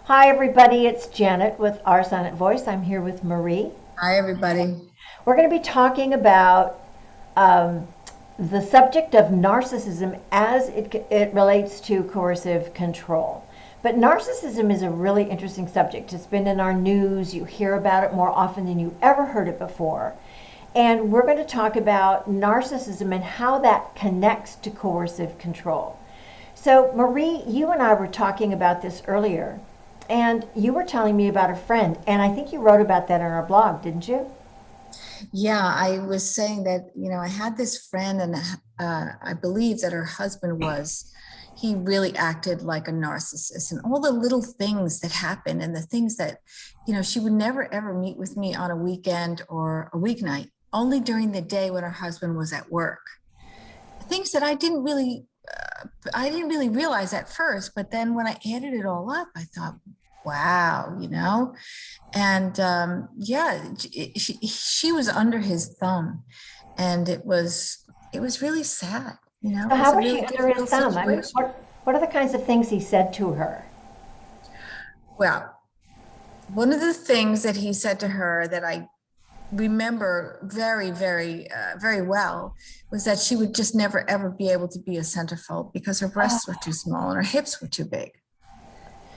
Hi, everybody. It's Janet with Our Silent Voice. I'm here with Marie. Hi, everybody. We're going to be talking about um, the subject of narcissism as it relates to coercive control. But narcissism is a really interesting subject. It's been in our news. You hear about it more often than you ever heard it before. And we're going to talk about narcissism and how that connects to coercive control. So, Marie, you and I were talking about this earlier, and you were telling me about a friend, and I think you wrote about that on our blog, didn't you? Yeah, I was saying that, I had this friend, and I believe that her husband he really acted like a narcissist, and all the little things that happened and the things that, she would never ever meet with me on a weekend or a weeknight, only during the day when her husband was at work. Things that I didn't really realize at first, but then when I added it all up, I thought, wow, and yeah, she was under his thumb, and it was really sad. So, It was how a was really she under his difficult thumb? I mean, situation. what are the kinds of things he said to her? Well, one of the things that he said to her that I remember very, very, very well was that she would just never ever be able to be a centerfold because her breasts were too small and her hips were too big.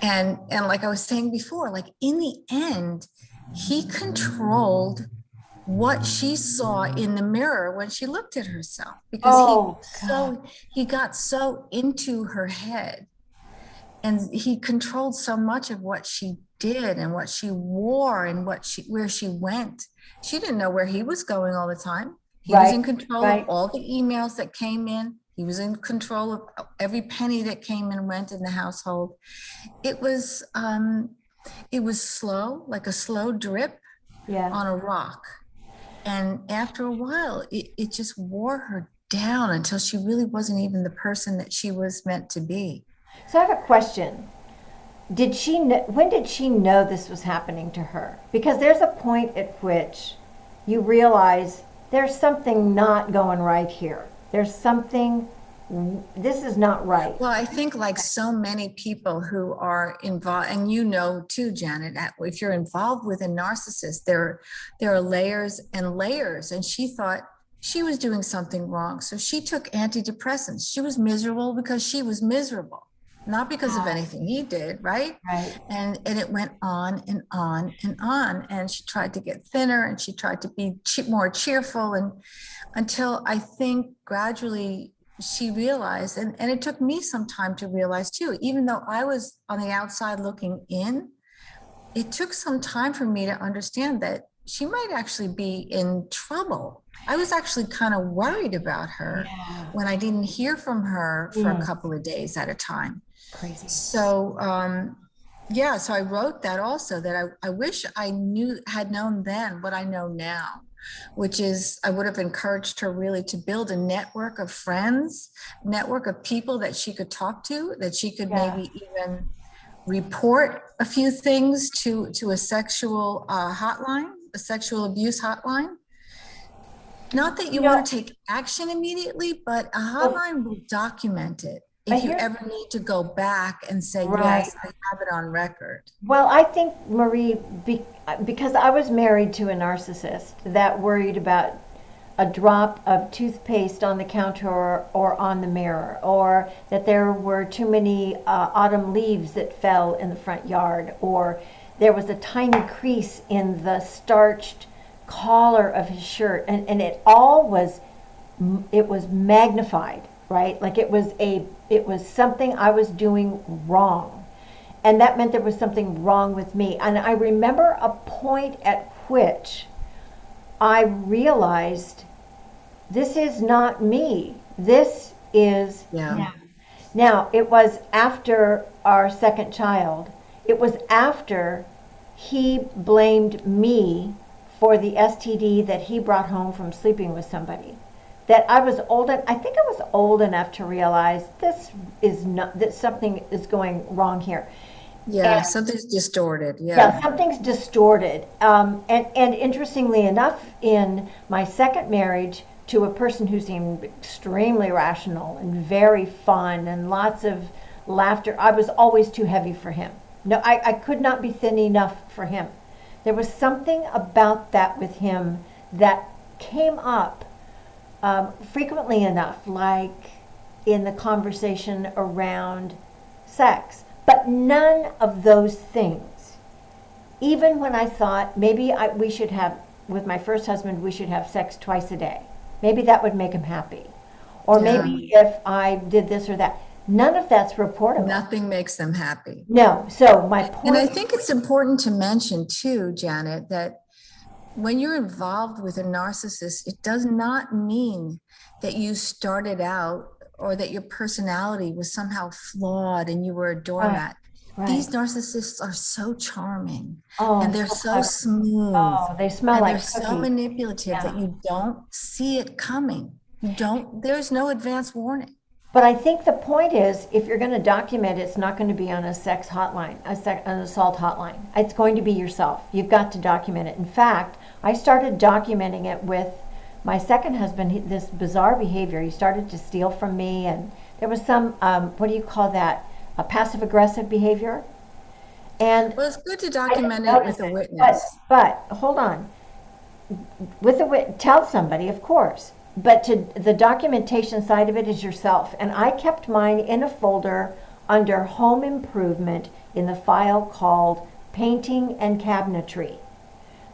And like I was saying before, like in the end, he controlled what she saw in the mirror when she looked at herself because Oh, God. he got so into her head, and he controlled so much of what she did and what she wore and where she went. She didn't know where he was going all the time. He was Right, in control of right. all the emails that came in. He was in control of every penny that came and went in the household. It was it was slow, like a slow drip Yeah. on a rock. And after a while, it just wore her down until she really wasn't even the person that she was meant to be. So, I have a question. When did she know this was happening to her? Because there's a point at which you realize there's something not going right here. There's something, this is not right. Well, I think like so many people who are involved, and too, Janet, if you're involved with a narcissist, there are layers and layers. And she thought she was doing something wrong. So she took antidepressants. She was miserable because she was miserable, not because of anything he did, right? Right. And it went on and on and on. And she tried to get thinner, and she tried to be more cheerful, and until I think gradually she realized, and it took me some time to realize too, even though I was on the outside looking in, it took some time for me to understand that she might actually be in trouble. I was actually kind of worried about her Yeah. when I didn't hear from her for a Mm, couple of days at a time. crazy. So, yeah, so I wrote that also, that I wish had known then what I know now, which is I would have encouraged her really to build a network of friends, network of people that she could talk to, that she could Yeah. maybe even report a few things to a sexual hotline, a sexual abuse hotline. Not that you You want know, to take action immediately, but a well, hotline will document it I if you hear, ever need to go back and say, right. yes, I have it on record. Well, I think, Marie, because I was married to a narcissist that worried about a drop of toothpaste on the counter or on the mirror, or that there were too many autumn leaves that fell in the front yard, or there was a tiny crease in the starched collar of his shirt, and it was magnified, right? Like it was something I was doing wrong, and that meant there was something wrong with me. And I remember a point at which I realized this is not me. This is Yeah. him. Now, it was after our second child. It was after he blamed me for the STD that he brought home from sleeping with somebody. That I was old, I think I was old enough to realize this is not, that something is going wrong here. Yeah. And Something's distorted. yeah, Yeah. something's distorted. And interestingly enough, in my second marriage to a person who seemed extremely rational and very fun and lots of laughter, I was always too heavy for him. No, I could not be thin enough for him. There was something about that with him that came up frequently enough, like in the conversation around sex. But none of those things, even when I thought maybe we should have, with my first husband, we should have sex twice a day. Maybe that would make him happy. Or Yeah. maybe if I did this or that. None of that's reportable. Nothing makes them happy. No. So my And I point, think it's important to mention too, Janet, that when you're involved with a narcissist, it does not mean that you started out or that your personality was somehow flawed and you were a doormat. right. These narcissists are so charming Oh, and they're so so clever. smooth Oh, they smell and like they're so cookies. manipulative Yeah. that you don't see it coming. You don't, there's no advance warning. But I think the point is, if you're going to document, it's not going to be on a sex hotline, an assault hotline. It's going to be yourself. You've got to document it. In fact, I started documenting it with my second husband. This bizarre behavior. He started to steal from me, and there was some, what do you call that? A passive aggressive behavior. And Well, it's good to I didn't document it notice with a it. witness. But hold on. With the tell somebody, of course, but to the documentation side of it is yourself. And I kept mine in a folder under home improvement in the file called painting and cabinetry.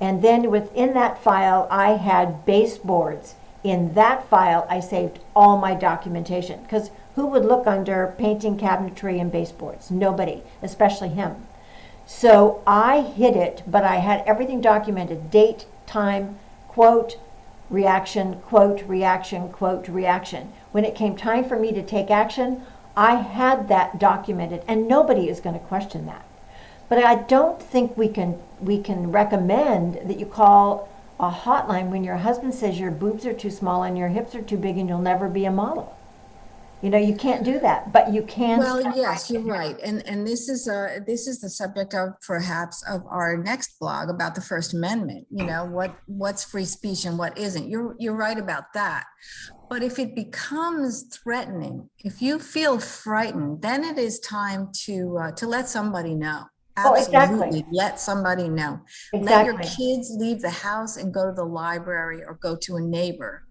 And then within that file I had baseboards. In that file I saved all my documentation, because who would look under painting, cabinetry, and baseboards? Nobody, especially him. So I hid it, but I had everything documented: date, time, quote, reaction, quote, reaction, quote, reaction. When it came time for me to take action, I had that documented, and nobody is going to question that. But I don't think we can recommend that you call a hotline when your husband says your boobs are too small and your hips are too big and you'll never be a model. You know, you can't do that, but you can. Well, yes, you're right. And this is the subject of perhaps of our next blog about the First Amendment. You know, what's free speech and what isn't. You're right about that. But if it becomes threatening, if you feel frightened, then it is time to let somebody know. Oh, exactly. Absolutely, let somebody know. Let your kids leave the house and go to the library or go to a neighbor.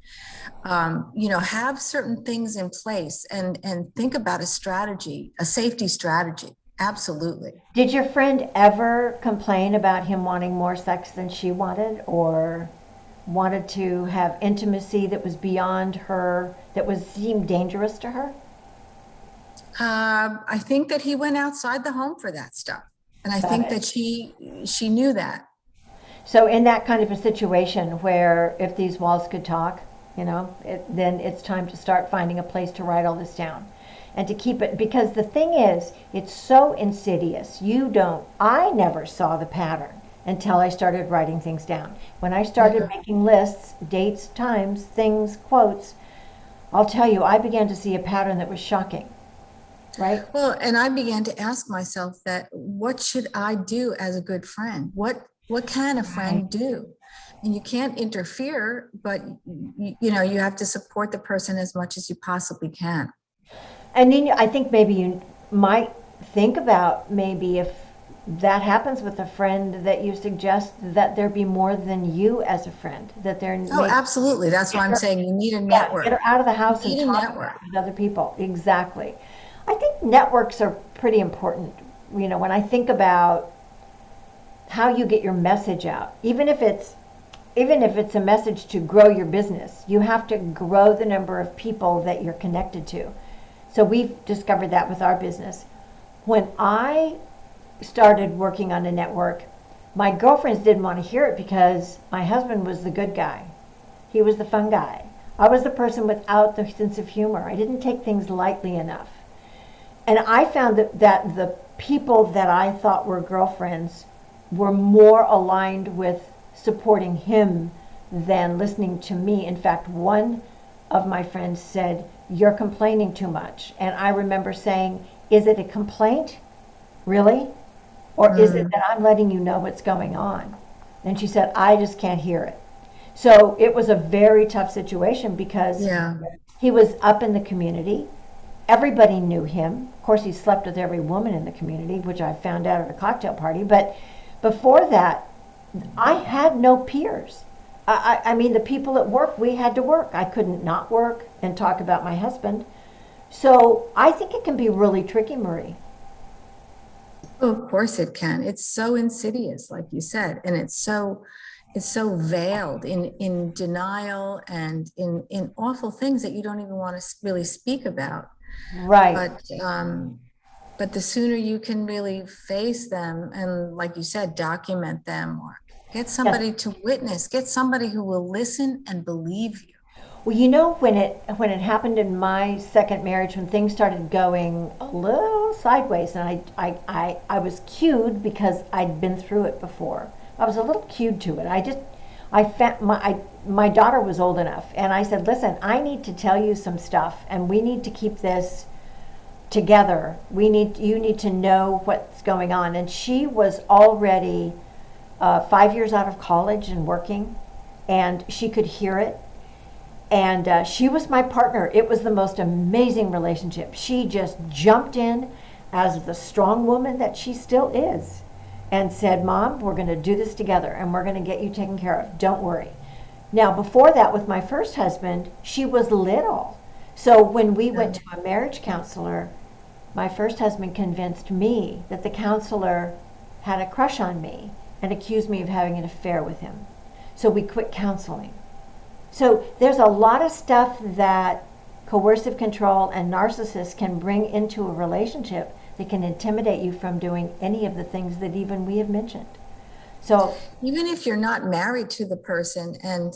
You know, have certain things in place and think about a strategy, a safety strategy. Absolutely. Did your friend ever complain about him wanting more sex than she wanted, or wanted to have intimacy that was beyond her, that seemed dangerous to her? I think that he went outside the home for that stuff. And I think that she knew that. So in that kind of a situation where if these walls could talk, you know, then it's time to start finding a place to write all this down and to keep it, because the thing is, it's so insidious. I never saw the pattern until I started writing things down. When I started making lists, dates, times, things, quotes, I'll tell you, I began to see a pattern that was shocking. Right. Well, and I began to ask myself that, what should I do as a good friend? What can a friend do? And you can't interfere, but you know, you have to support the person as much as you possibly can. And then I think maybe you might think about, maybe if that happens with a friend, that you suggest that there be more than you as a friend, that there. Oh, absolutely. That's why I'm saying you need a network. Get her out of the house and talk with other people. Exactly. I think networks are pretty important. You know, when I think about how you get your message out, even if it's a message to grow your business, you have to grow the number of people that you're connected to. So we've discovered that with our business. When I started working on a network, my girlfriends didn't want to hear it because my husband was the good guy. He was the fun guy. I was the person without the sense of humor. I didn't take things lightly enough. And I found that the people that I thought were girlfriends were more aligned with supporting him than listening to me. In fact, one of my friends said, "You're complaining too much." And I remember saying, "Is it a complaint? Really? Or is it that I'm letting you know what's going on?" And she said, "I just can't hear it." So it was a very tough situation because he was up in the community. Everybody knew him. Of course, he slept with every woman in the community, which I found out at a cocktail party. But before that, I had no peers. I mean, the people at work, we had to work. I couldn't not work and talk about my husband. So I think it can be really tricky, Marie. Oh, of course it can. It's so insidious, like you said, and it's so veiled in denial and in awful things that you don't even want to really speak about. Right. But the sooner you can really face them and, like you said, document them or get Yes. somebody to witness, get somebody who will listen and believe you. Well, when it happened in my second marriage, when things started going a little sideways, and I was cued because I'd been through it before. I was a little cued to it. I found my daughter was old enough, and I said, "Listen, I need to tell you some stuff, and we need to keep this together. You need to know what's going on." And she was already 5 years out of college and working, and she could hear it. And she was my partner. It was the most amazing relationship. She just jumped in as the strong woman that she still is and said, "Mom, we're going to do this together and we're going to get you taken care of. Don't worry." Now, before that, with my first husband, she was little. So when we went to a marriage counselor, my first husband convinced me that the counselor had a crush on me and accused me of having an affair with him. So we quit counseling. So there's a lot of stuff that coercive control and narcissists can bring into a relationship that can intimidate you from doing any of the things that even we have mentioned. So Even if you're not married to the person and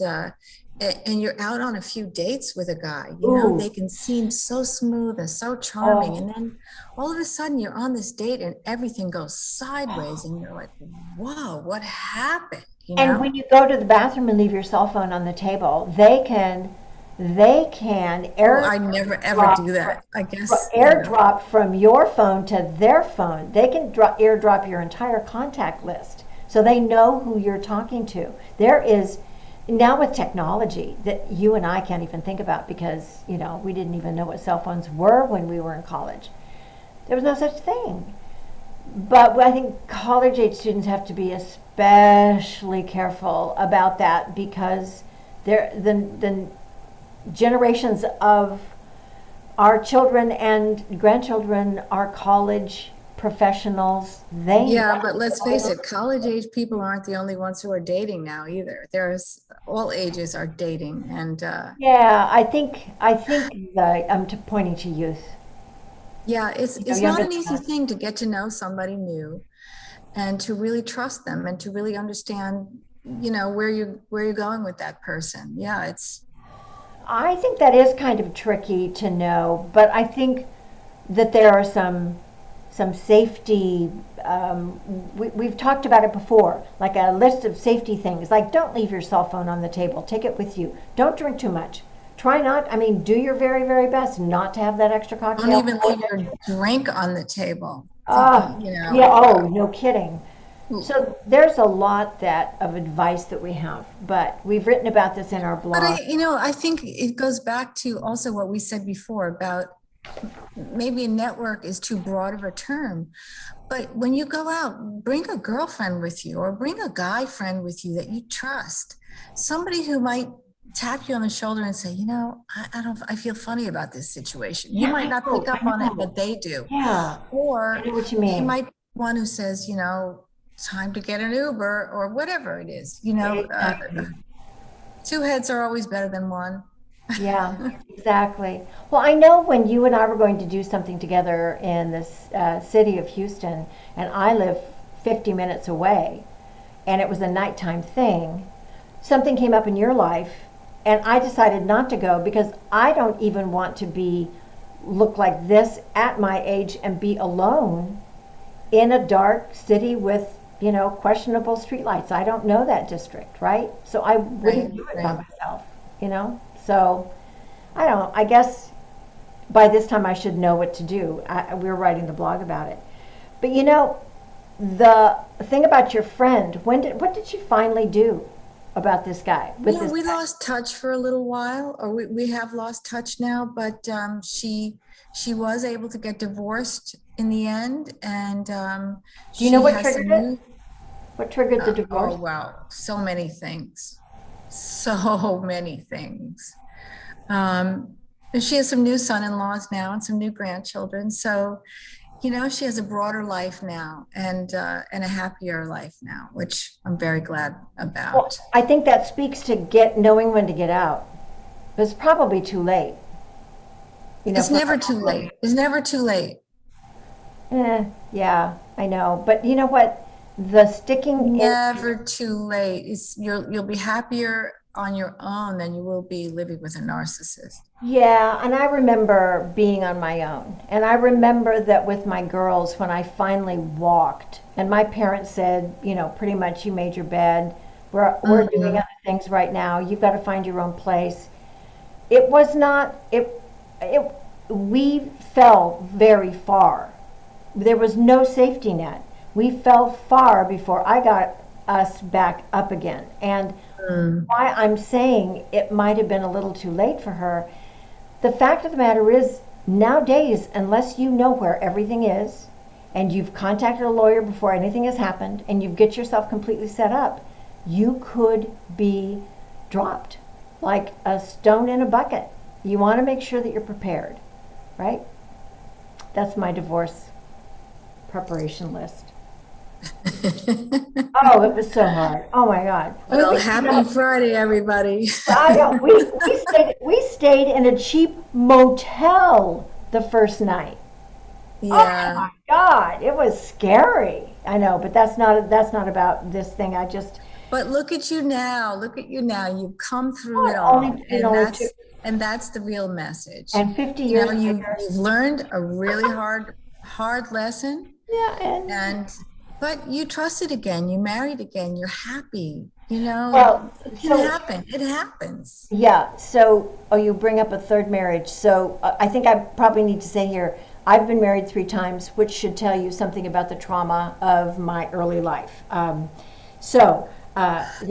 you're out on a few dates with a guy, ooh, they can seem so smooth and so charming. oh, And then all of a sudden you're on this date and everything goes sideways and you're like, whoa, what happened? and when you go to the bathroom and leave your cell phone on the table, they can Oh, I never ever do that. I guess, airdrop from your phone to their phone. They can airdrop your entire contact list, so they know who you're talking to. There is now with technology that you and I can't even think about because we didn't even know what cell phones were when we were in college. There was no such thing. But I think college age students have to be especially careful about that because the generations of our children and grandchildren are college professionals. They yeah, know. but let's face it, college age people aren't the only ones who are dating now either. There's all ages are dating and Yeah, I think that I'm pointing to youth. yeah, it's not Younger an than easy us. thing to get to know somebody new and to really trust them and to really understand, where you're going with that person. Yeah, it's I think that is kind of tricky to know, but I think that there are some safety. We've talked about it before, like a list of safety things, like don't leave your cell phone on the table. Take it with you. Don't drink too much. Try not. I mean, do your very very best not to have that extra don't cocktail. even leave your drink on the table. Ah, You know, yeah. Oh, no kidding. uh, So there's a lot that of advice that we have, but we've written about this in our But blog. I think it goes back to also what we said before about maybe a network is too broad of a term. But when you go out, bring a girlfriend with you or bring a guy friend with you that you trust. Somebody who might tap you on the shoulder and say, I feel funny about this situation. You Yeah, might I not know. pick up I on it, know. but they do. Yeah, I Or know what you they mean. might be one who says, time to get an Uber or whatever it is. Exactly. Two heads are always better than one. Yeah, exactly. Well, I know when you and I were going to do something together in this city of Houston, and I live 50 minutes away, and it was a nighttime thing, something came up in your life, and I decided not to go because I don't even want to look like this at my age and be alone in a dark city with questionable streetlights. I don't know that district, right? So I Right, wouldn't do it by right. myself. So I don't. I guess by this time I should know what to do. We're writing the blog about it. But the thing about your friend. What did she finally do about this guy? With We this guy? lost touch for a little while, or we have lost touch now, but she She was able to get divorced in the end, and Do you know she what has some triggered it? new. What triggered the divorce? Oh wow, so many things, so many things. Um, and she has some new son-in-laws now and some new grandchildren. So, she has a broader life now and a happier life now, which I'm very glad Well, about. I think that speaks to knowing when to get out. It's probably too late. It's For never too late. It's never too late. yeah, I know. But you know what? The sticking in. Never too late. You'll be happier on your own than you will be living with a narcissist. Yeah, and I remember being on my own. And I remember that with my girls, when I finally walked, and my parents said, pretty much you made your bed. We're doing Mhm. other things right now. You've got to find your own place. It was not, it, we fell very far. There was no safety net. We fell far before I got us back up again. And Mm. why I'm saying it might have been a little too late for her, the fact of the matter is, nowadays, unless you know where everything is, and you've contacted a lawyer before anything has happened, and you get yourself completely set up, you could be dropped like a stone in a bucket. You want to make sure that you're prepared, right? That's my divorce preparation list. Oh, it was so hard. Oh my God. I mean, Well, happy Friday, everybody. I know. We stayed in a cheap motel the first night. Oh Yeah. my God, it was scary. I know, but that's not about this thing. I just But look at you now. Look at you now. You've come through oh, it all. it only took And that's the real message. and 50 years later. You've learned a really hard lesson, Yeah, and and but you trusted again, you married again, you're happy. well, It can so happen. It happens. yeah, so you bring up a third marriage. So I think I probably need to say here, I've been married 3 times, which should tell you something about the trauma of my early life. The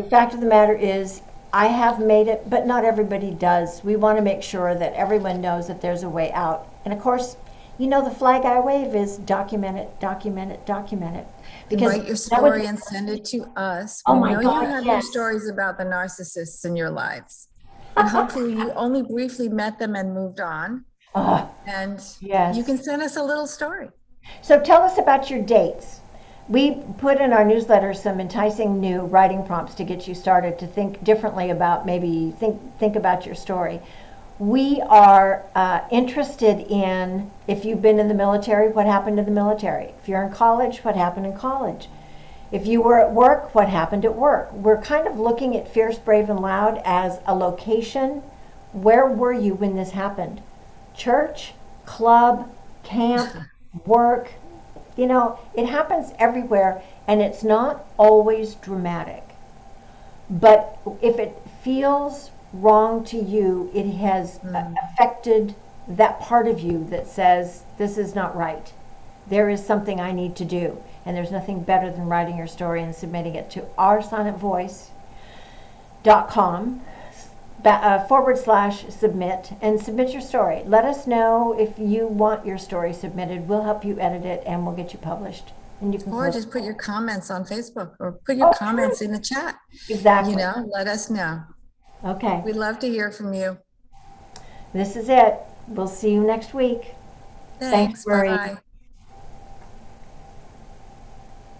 fact of the matter is, I have made it, but not everybody does. We want to make sure that everyone knows that there's a way out. And of course, the flag I wave is document it, document it, document it. And Because write your that was, story and send it to us. oh We my know you God, have your yes. stories about the narcissists in your lives. And hopefully you only briefly met them and moved on. Oh, And you yes. can send us a little story. So tell us about your dates. We put in our newsletter some enticing new writing prompts to get you started to think differently about maybe think about your story. We are interested in, if you've been in the military, what happened in the military. If you're in college, what happened in college. If you were at work, what happened at work. We're kind of looking at Fierce, Brave, and Loud as a location. Where were you when this happened? Church, club, camp, work. It happens everywhere, and it's not always dramatic. But if it feels wrong to you, it has affected that part of you that says, this is not right. There is something I need to do. And there's nothing better than writing your story and submitting it to oursilentvoice.com /submit and submit your story. Let us know if you want your story submitted. We'll help you edit it and we'll get you published. And you can Or just put your comments on Facebook or put your comments in the chat. Exactly. Let us know. Okay. We'd love to hear from you. This is it. We'll see you next week. Thanks. Marie. Bye-bye.